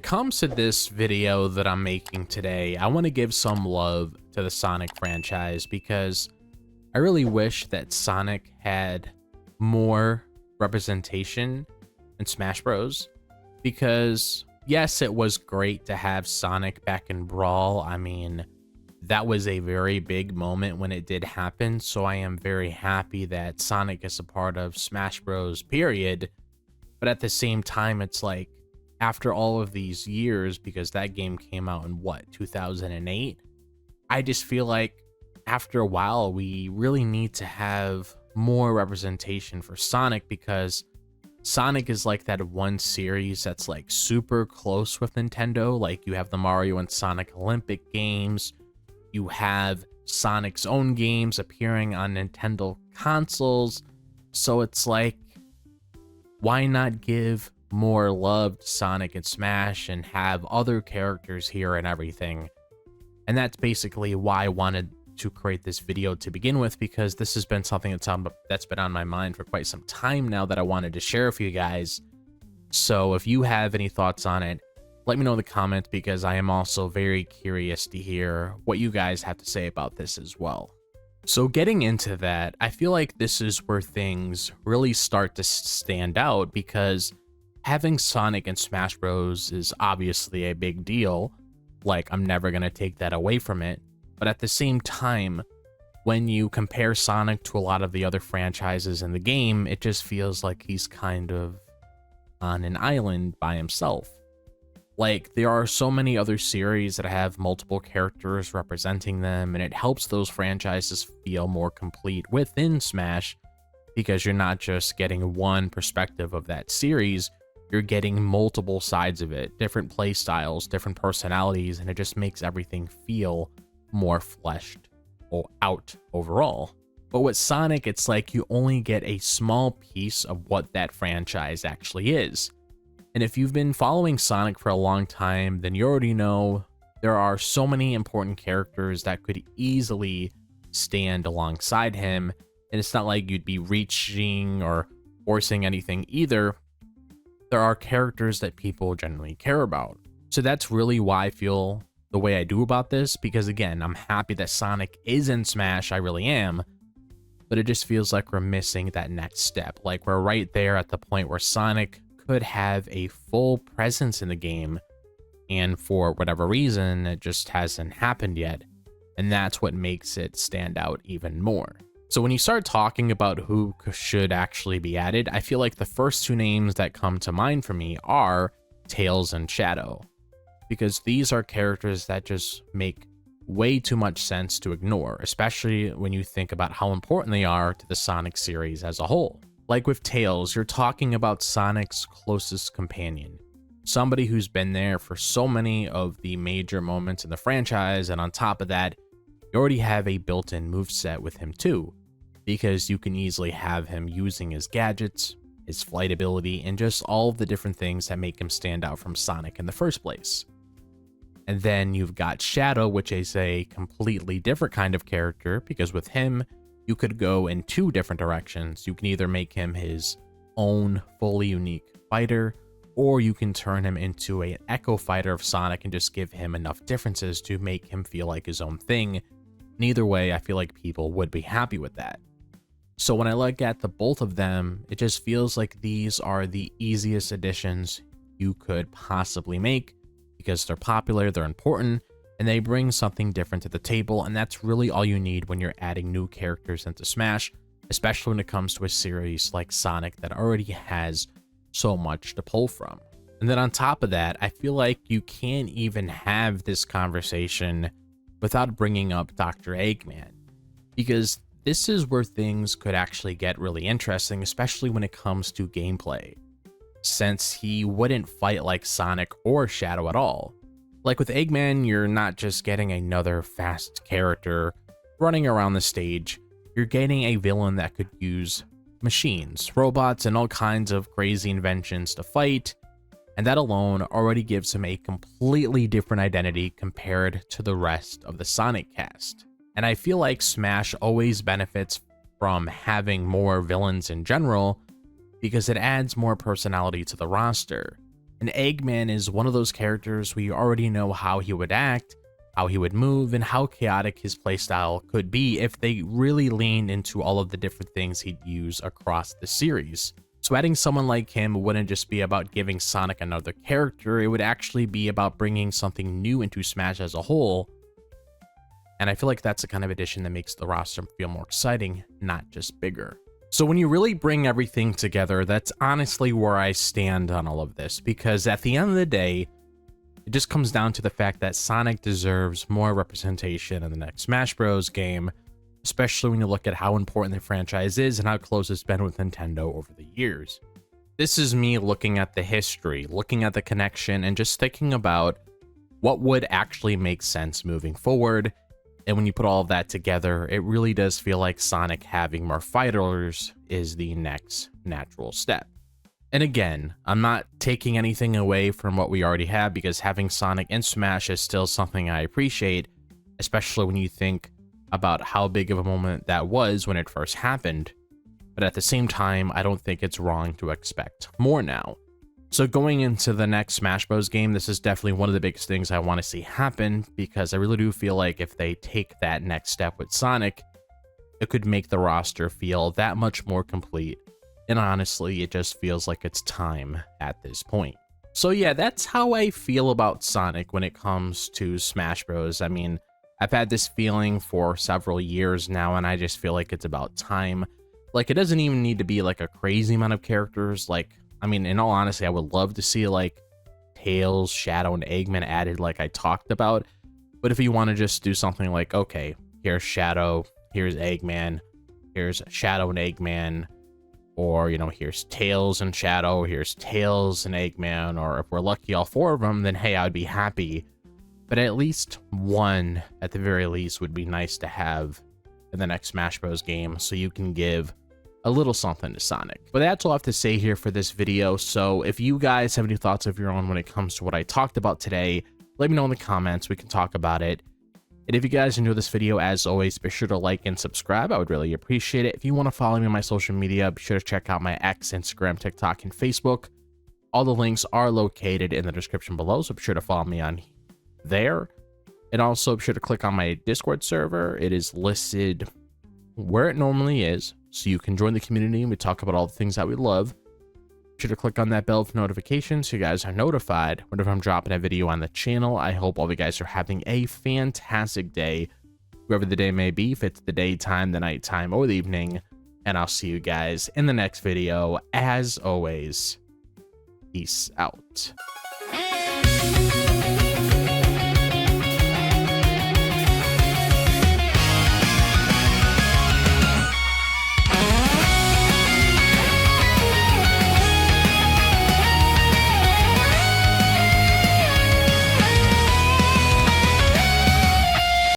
comes to this video that I'm making today, I want to give some love to the Sonic franchise because I really wish that Sonic had more representation in Smash Bros. Because yes, it was great to have Sonic back in Brawl. I mean, that was a very big moment when it did happen, so I am very happy that Sonic is a part of Smash Bros. Period. But at the same time, it's like, after all of these years, because that game came out in what, 2008? I just feel like after a while, we really need to have more representation for Sonic, because Sonic is like that one series that's like super close with Nintendo. Like you have the Mario and Sonic Olympic games, you have Sonic's own games appearing on Nintendo consoles. So it's like, why not give more love to Sonic and Smash and have other characters here and everything? And that's basically why I wanted to create this video to begin with, because this has been something that's been on my mind for quite some time now that I wanted to share with you guys. So if you have any thoughts on it, let me know in the comments, because I am also very curious to hear what you guys have to say about this as well. So getting into that, I feel like this is where things really start to stand out, because having Sonic and Smash Bros is obviously a big deal. Like, I'm never going to take that away from it. But at the same time, when you compare Sonic to a lot of the other franchises in the game, it just feels like he's kind of on an island by himself. Like, there are so many other series that have multiple characters representing them, and it helps those franchises feel more complete within Smash, because you're not just getting one perspective of that series, you're getting multiple sides of it, different play styles, different personalities, and it just makes everything feel more fleshed out overall. But with Sonic, it's like you only get a small piece of what that franchise actually is. And if you've been following Sonic for a long time, then you already know there are so many important characters that could easily stand alongside him. And it's not like you'd be reaching or forcing anything either. There are characters that people generally care about. So that's really why I feel the way I do about this, because again, I'm happy that Sonic is in Smash, I really am, but it just feels like we're missing that next step. Like, we're right there at the point where Sonic could have a full presence in the game, and for whatever reason, it just hasn't happened yet, and that's what makes it stand out even more. So when you start talking about who should actually be added, I feel like the first two names that come to mind for me are Tails and Shadow, because these are characters that just make way too much sense to ignore, especially when you think about how important they are to the Sonic series as a whole. Like with Tails, you're talking about Sonic's closest companion, somebody who's been there for so many of the major moments in the franchise, and on top of that, you already have a built-in moveset with him too, because you can easily have him using his gadgets, his flight ability, and just all of the different things that make him stand out from Sonic in the first place. And then you've got Shadow, which is a completely different kind of character, because with him, you could go in two different directions. You can either make him his own fully unique fighter, or you can turn him into an echo fighter of Sonic and just give him enough differences to make him feel like his own thing. And either way, I feel like people would be happy with that. So when I look at the both of them, it just feels like these are the easiest additions you could possibly make, because they're popular, they're important, and they bring something different to the table, and that's really all you need when you're adding new characters into Smash, especially when it comes to a series like Sonic that already has so much to pull from. And then on top of that, I feel like you can't even have this conversation without bringing up Dr. Eggman, because this is where things could actually get really interesting, especially when it comes to gameplay, since he wouldn't fight like Sonic or Shadow at all. Like with Eggman, you're not just getting another fast character running around the stage, you're getting a villain that could use machines, robots, and all kinds of crazy inventions to fight, and that alone already gives him a completely different identity compared to the rest of the Sonic cast. And I feel like Smash always benefits from having more villains in general, because it adds more personality to the roster. And Eggman is one of those characters where you already know how he would act, how he would move, and how chaotic his playstyle could be if they really leaned into all of the different things he'd use across the series. So adding someone like him wouldn't just be about giving Sonic another character, it would actually be about bringing something new into Smash as a whole. And I feel like that's the kind of addition that makes the roster feel more exciting, not just bigger. So when you really bring everything together, that's honestly where I stand on all of this, because at the end of the day, it just comes down to the fact that Sonic deserves more representation in the next Smash Bros. Game, especially when you look at how important the franchise is and how close it's been with Nintendo over the years. This is me looking at the history, looking at the connection, and just thinking about what would actually make sense moving forward. And when you put all of that together, it really does feel like Sonic having more fighters is the next natural step. And again, I'm not taking anything away from what we already have, because having Sonic in Smash is still something I appreciate, especially when you think about how big of a moment that was when it first happened. But at the same time, I don't think it's wrong to expect more now. So going into the next Smash Bros. Game, this is definitely one of the biggest things I want to see happen, because I really do feel like if they take that next step with Sonic, it could make the roster feel that much more complete. And honestly, it just feels like it's time at this point. So yeah, that's how I feel about Sonic when it comes to Smash Bros. I mean, I've had this feeling for several years now, and I just feel like it's about time. Like, it doesn't even need to be like a crazy amount of characters. Like, I mean, in all honesty, I would love to see like Tails, Shadow, and Eggman added like I talked about. But if you want to just do something like, okay, here's Shadow, here's Eggman, here's Shadow and Eggman, or, you know, here's Tails and Shadow, here's Tails and Eggman, or if we're lucky all four of them, then hey, I'd be happy. But at least one, at the very least, would be nice to have in the next Smash Bros. Game, so you can give a little something to Sonic. But that's all I have to say here for this video. So if you guys have any thoughts of your own when it comes to what I talked about today, let me know in the comments. We can talk about it. And if you guys enjoyed this video, as always, be sure to like and subscribe. I would really appreciate it. If you want to follow me on my social media, be sure to check out my X, Instagram, TikTok, and Facebook. All the links are located in the description below, so be sure to follow me on there. And also be sure to click on my Discord server. It is listed where it normally is, so you can join the community and we talk about all the things that we love. Be sure to click on that bell for notifications so you guys are notified whenever I'm dropping a video on the channel. I hope all of you guys are having a fantastic day, whoever the day may be, if it's the daytime, the nighttime, or the evening. And I'll see you guys in the next video. As always, peace out.